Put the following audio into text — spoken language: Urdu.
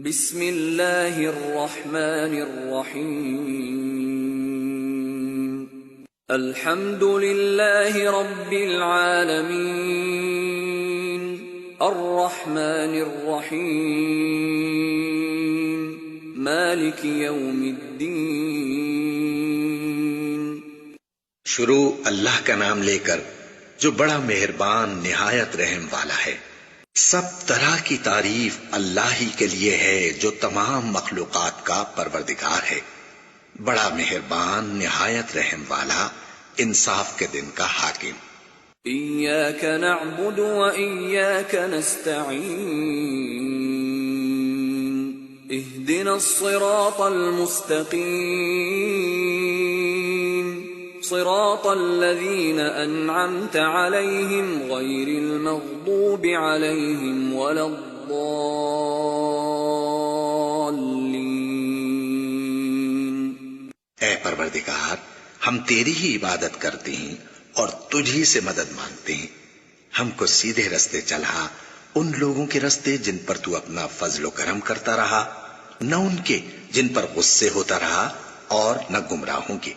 بسم اللہ الرحمن الرحیم الحمد للہ رب العالمین الرحمن الرحیم مالک یوم الدین۔ شروع اللہ کا نام لے کر جو بڑا مہربان نہایت رحم والا ہے۔ سب طرح کی تعریف اللہ ہی کے لیے ہے جو تمام مخلوقات کا پروردگار ہے، بڑا مہربان نہایت رحم والا، انصاف کے دن کا حاکم۔ ایاک نعبد و ایاک نستعین اہدنا الصراط المستقیم صراط الذین انعمت علیہم غیر المغضوب علیہم ولا الضالین۔ اے پروردگار، ہم تیری ہی عبادت کرتے ہیں اور تجھ ہی سے مدد مانگتے ہیں، ہم کو سیدھے رستے چلا، ان لوگوں کے رستے جن پر تو اپنا فضل و کرم کرتا رہا، نہ ان کے جن پر غصے ہوتا رہا، اور نہ گمراہوں کے۔